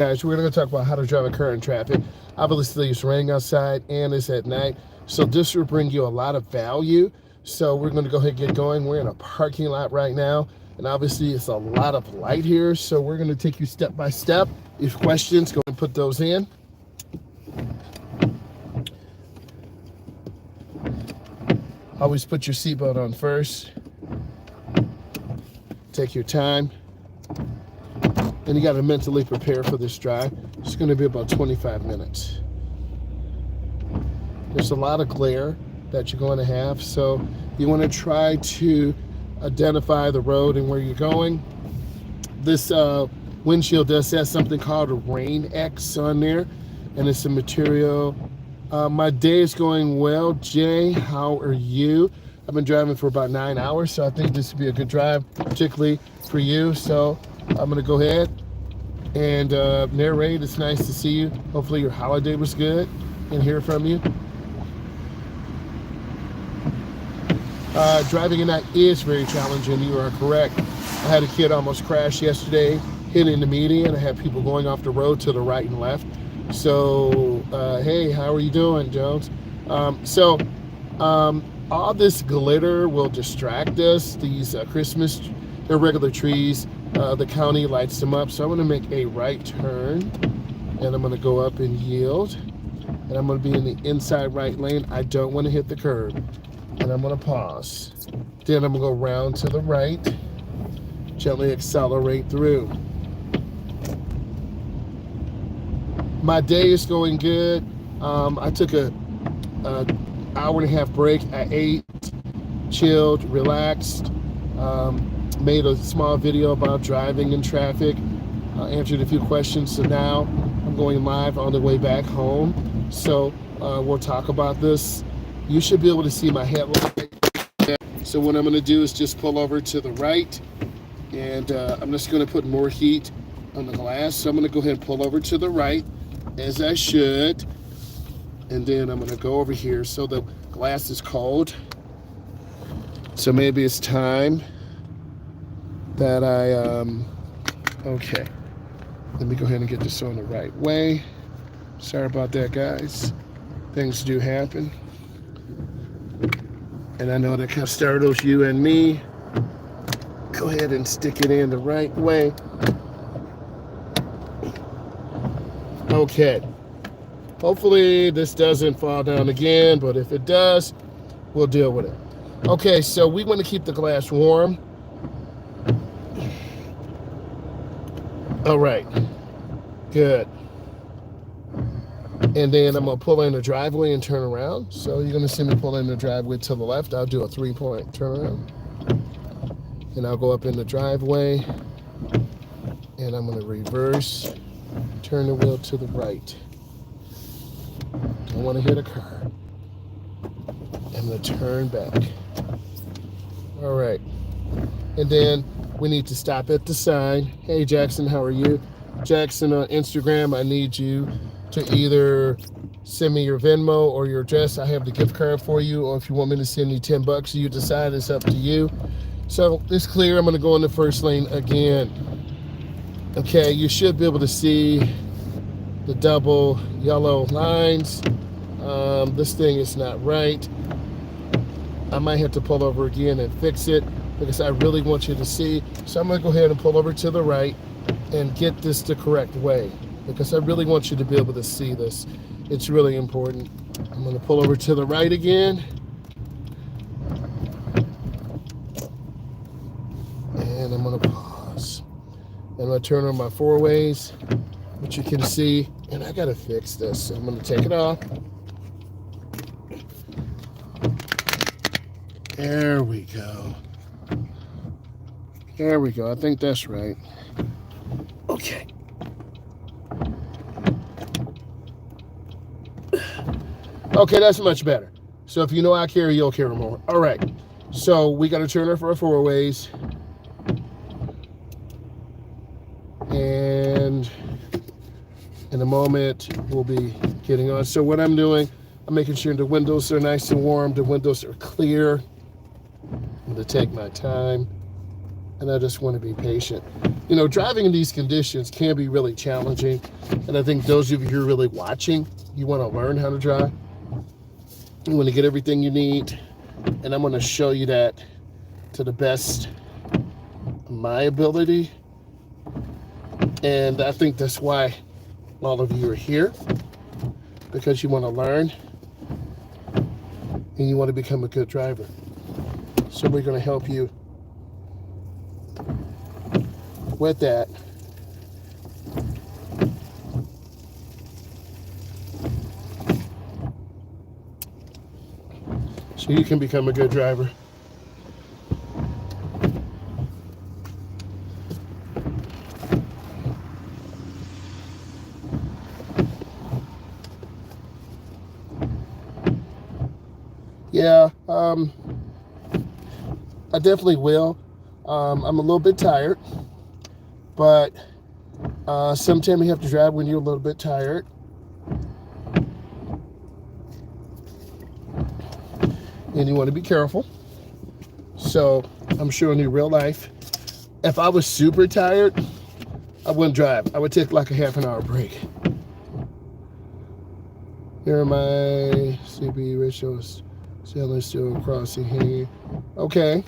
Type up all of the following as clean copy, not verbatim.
Guys, we're going to talk about how to drive a car in traffic. Obviously, it's raining outside and it's at night, so this will bring you a lot of value. So we're going to go ahead and get going. We're in a parking lot right now, and obviously it's a lot of light here, so we're going to take you step by step. If you have questions, go and put those in. Always put your seatbelt on first. Take your time. And you got to mentally prepare for this drive. It's going to be about 25 minutes. There's a lot of glare that you're going to have, so you want to try to identify the road and where you're going. This windshield does have something called a Rain X on there, and it's a material. My day is going well. Jay, how are you? I've been driving for about 9 hours, so I think this would be a good drive, particularly for you. So I'm going to go ahead and narrate. It's nice to see you. Hopefully your holiday was good and hear from you. Driving at night is very challenging. You are correct. I had a kid almost crash yesterday, hitting the median. I had people going off the road to the right and left. So, hey, how are you doing, Jones? All this glitter will distract us. These Christmas, irregular trees, the county lights them up. So I'm going to make a right turn, and I'm going to go up and yield. And I'm going to be in the inside right lane. I don't want to hit the curb. And I'm going to pause. Then I'm going to go round to the right, gently accelerate through. My day is going good. I took a hour and a half break. I ate, chilled, relaxed, made a small video about driving in traffic, answered a few questions. So now I'm going live on the way back home. So we'll talk about this. You should be able to see my headlight. So what I'm going to do is just pull over to the right, and I'm just going to put more heat on the glass. So I'm going to go ahead and pull over to the right, as I should, and then I'm going to go over here. So the glass is cold, so maybe it's time that I okay, let me go ahead and get this on the right way. Sorry about that, guys. Things do happen, and I know that kind of startles you and me. Go ahead and stick it in the right way. Okay, hopefully this doesn't fall down again, but if it does, we'll deal with it. Okay, so we want to keep the glass warm. All right, good. And then I'm going to pull in the driveway and turn around. So you're going to see me pull in the driveway to the left. I'll do a 3-point turnaround. And I'll go up in the driveway, and I'm going to reverse. Turn the wheel to the right. Don't want to hit a car. I'm going to turn back. All right. And then we need to stop at the sign. Hey, Jackson, how are you? Jackson on Instagram, I need you to either send me your Venmo or your address. I have the gift card for you, or if you want me to send you $10, you decide. It's up to you. So it's clear. I'm going to go in the first lane again. Okay, you should be able to see the double yellow lines. This thing is not right. I might have to pull over again and fix it because I really want you to see. So I'm going to go ahead and pull over to the right and get this the correct way because I really want you to be able to see this. It's really important. I'm going to pull over to the right again. And I'm going to pause. I'm going to turn on my 4 ways, which you can see, and I got to fix this. So I'm going to take it off. There we go. There we go. I think that's right. Okay. Okay, that's much better. So if you know I carry, you'll carry more. All right. So we got to turn off our 4 ways. And in a moment, we'll be getting on. So what I'm doing, I'm making sure the windows are nice and warm. The windows are clear. I'm going to take my time. And I just want to be patient. Driving in these conditions can be really challenging. And I think those of you who are really watching, you want to learn how to drive. You want to get everything you need. And I'm going to show you that to the best of my ability. And I think that's why all of you are here, because you want to learn and you want to become a good driver. So we're going to help you with that. So you can become a good driver. Yeah, I definitely will. I'm a little bit tired, but sometimes you have to drive when you're a little bit tired. And you want to be careful. So I'm sure in your real life, if I was super tired, I wouldn't drive. I would take like a half an hour break. Here are my CB ratios. Sailing still crossing here. Okay.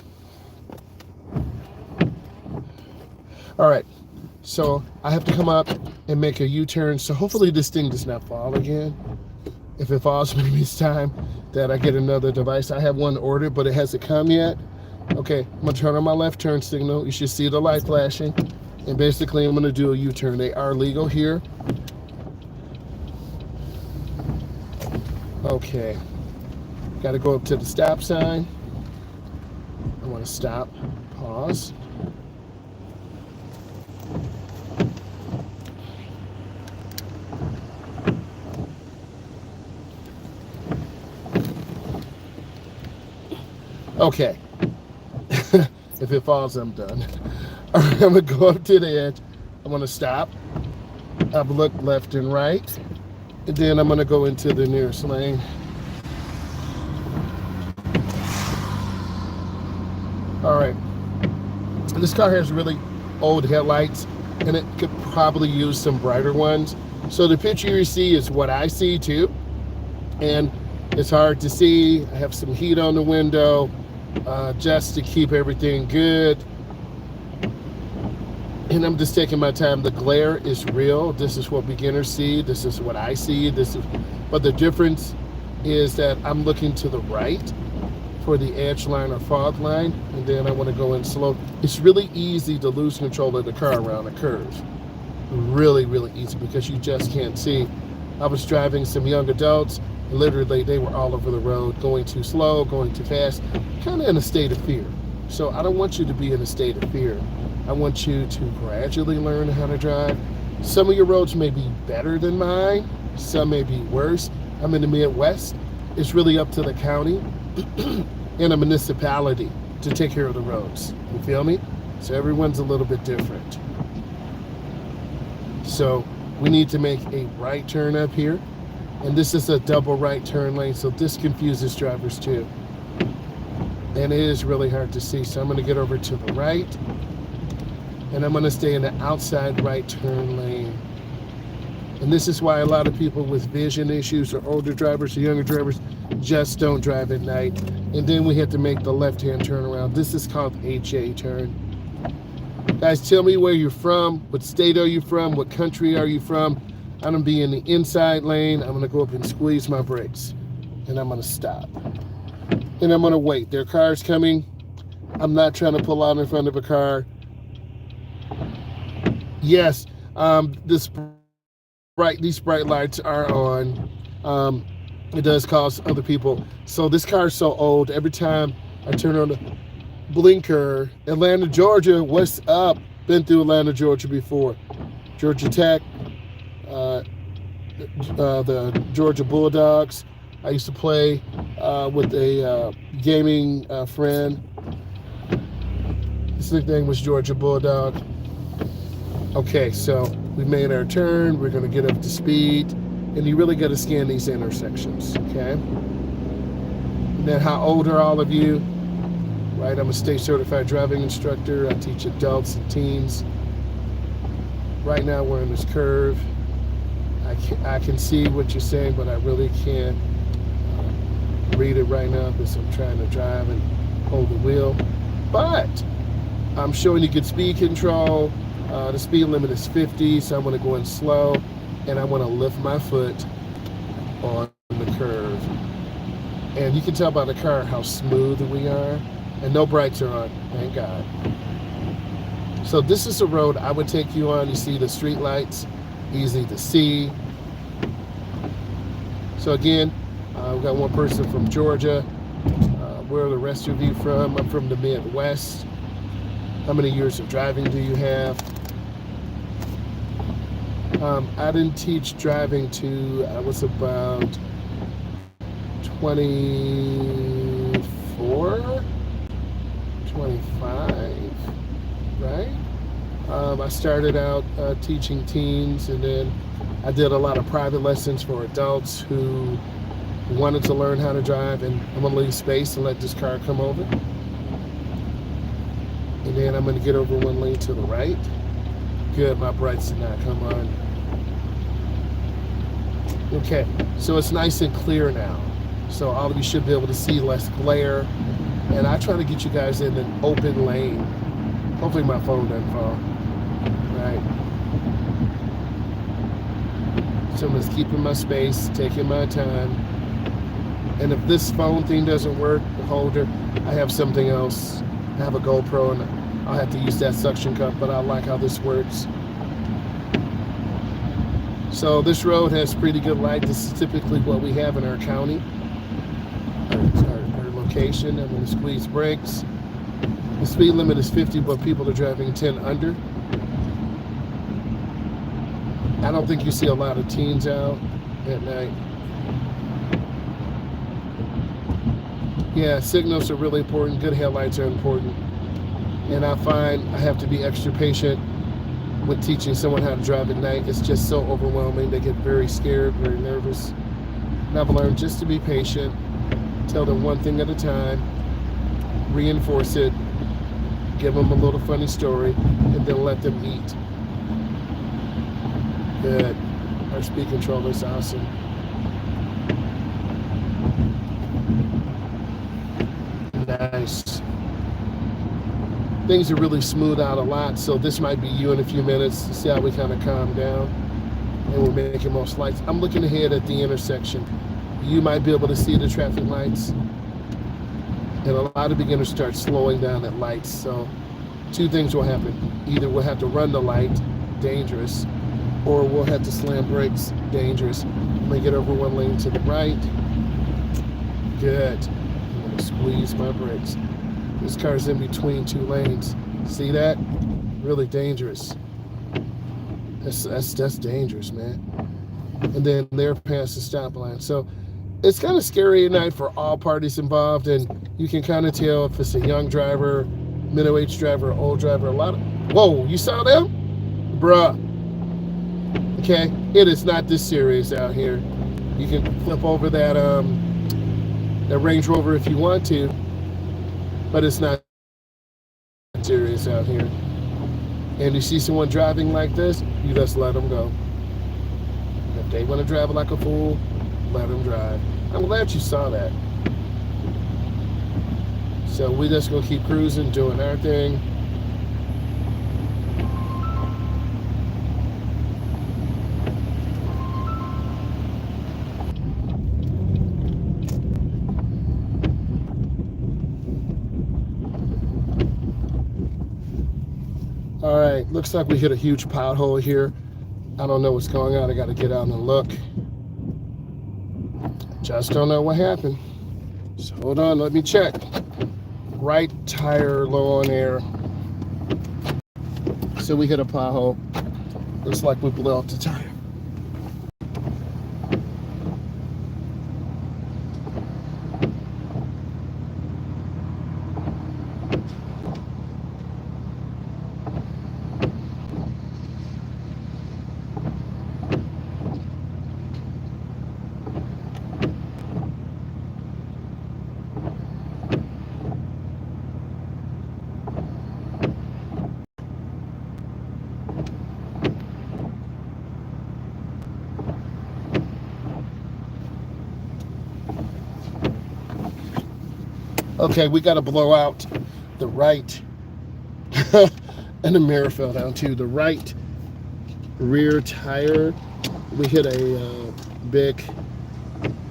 All right. So I have to come up and make a U-turn. So hopefully this thing does not fall again. If it falls, maybe it's time that I get another device. I have one ordered, but it hasn't come yet. Okay, I'm gonna turn on my left turn signal. You should see the light flashing. And basically I'm gonna do a U-turn. They are legal here. Okay. Got to go up to the stop sign. I want to stop, pause. Okay. If it falls, I'm done. All right, I'm going to go up to the edge. I'm going to stop. I've looked left and right. And then I'm going to go into the nearest lane. All right, this car has really old headlights and it could probably use some brighter ones. So the picture you see is what I see too. And it's hard to see. I have some heat on the window just to keep everything good. And I'm just taking my time. The glare is real. This is what beginners see. This is what I see. But the difference is that I'm looking to the right for the edge line or fog line, and then I want to go in slow. It's really easy to lose control of the car around a curve. Really, really easy, because you just can't see. I was driving some young adults, and literally they were all over the road, going too slow, going too fast, kind of in a state of fear. So I don't want you to be in a state of fear. I want you to gradually learn how to drive. Some of your roads may be better than mine, some may be worse. I'm in the Midwest. It's really up to the county in a municipality to take care of the roads. You feel me? So everyone's a little bit different. So we need to make a right turn up here. And this is a double right turn lane, so this confuses drivers too. And it is really hard to see. So I'm going to get over to the right. And I'm going to stay in the outside right turn lane. And this is why a lot of people with vision issues, or older drivers or younger drivers, just don't drive at night. And then we have to make the left-hand turn around. This is called HA turn. Guys, tell me where you're from. What state are you from? What country are you from? I'm gonna be in the inside lane. I'm gonna go up and squeeze my brakes. And I'm gonna stop. And I'm gonna wait. There are cars coming. I'm not trying to pull out in front of a car. Yes, these bright lights are on. It does cause other people. So this car is so old. Every time I turn on the blinker, Atlanta, Georgia, what's up? Been through Atlanta, Georgia before. Georgia Tech, the Georgia Bulldogs. I used to play with a gaming friend. His nickname was Georgia Bulldog. Okay, so we made our turn. We're going to get up to speed. And you really got to scan these intersections, okay? And then how old are all of you? Right, I'm a state certified driving instructor. I teach adults and teens. Right now we're in this curve. I can see what you're saying, but I really can't read it right now because I'm trying to drive and hold the wheel. But I'm showing you good speed control. The speed limit is 50, so I'm going to go in slow, and I want to lift my foot on the curve. And you can tell by the car how smooth we are, and no brakes are on, thank God. So this is the road I would take you on. You see the street lights, easy to see. So again, we've got one person from Georgia. Where are the rest of you from? I'm from the Midwest. How many years of driving do you have? I didn't teach driving till I was about 24, 25, right? I started out teaching teens, and then I did a lot of private lessons for adults who wanted to learn how to drive, and I'm gonna leave space and let this car come over. And then I'm gonna get over one lane to the right. Good, my brights did not come on. Okay, so it's nice and clear now. So all of you should be able to see less glare. And I try to get you guys in an open lane. Hopefully my phone doesn't fall. Right. So I'm just keeping my space, taking my time. And if this phone thing doesn't work, the holder, I have something else. I have a GoPro, and I'll have to use that suction cup, but I like how this works. So this road has pretty good light. This is typically what we have in our county, our location. I'm going to squeeze brakes. The speed limit is 50, but people are driving 10 under. I don't think you see a lot of teens out at night. Yeah, signals are really important. Good headlights are important. And I find I have to be extra patient with teaching someone how to drive at night. It's just so overwhelming. They get very scared, very nervous. And I've learned just to be patient, tell them one thing at a time, reinforce it, give them a little funny story, and then let them eat. Good. Our speed control is awesome. Nice. Things are really smooth out a lot, so this might be you in a few minutes to see how we kind of calm down. And we're making most lights. I'm looking ahead at the intersection. You might be able to see the traffic lights. And a lot of beginners start slowing down at lights. So two things will happen. Either we'll have to run the light, dangerous, or we'll have to slam brakes, dangerous. I'm gonna get over one lane to the right. Good. I'm gonna squeeze my brakes. This car's in between two lanes. See that? Really dangerous. That's dangerous, man. And then they're past the stop line. So it's kind of scary at night for all parties involved, and you can kind of tell if it's a young driver, middle-aged driver, old driver. Whoa, you saw them? Bruh. Okay, it is not this serious out here. You can flip over that Range Rover if you want to, but it's not serious out here. And you see someone driving like this, you just let them go. If they want to drive like a fool, let them drive. I'm glad you saw that. So we just gonna keep cruising, doing our thing. All right, looks like we hit a huge pothole here. I don't know what's going on. I got to get out and look. Just don't know what happened. So hold on, let me check. Right tire low on air. So we hit a pothole. Looks like we blew out the tire. Okay, we got to blow out the right, and the mirror fell down too. The right rear tire, we hit a big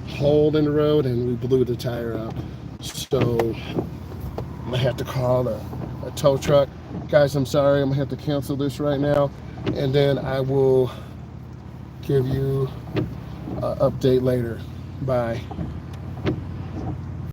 hole in the road and we blew the tire out. So I have to call a tow truck. Guys, I'm sorry, I'm gonna have to cancel this right now, and then I will give you an update later. Bye.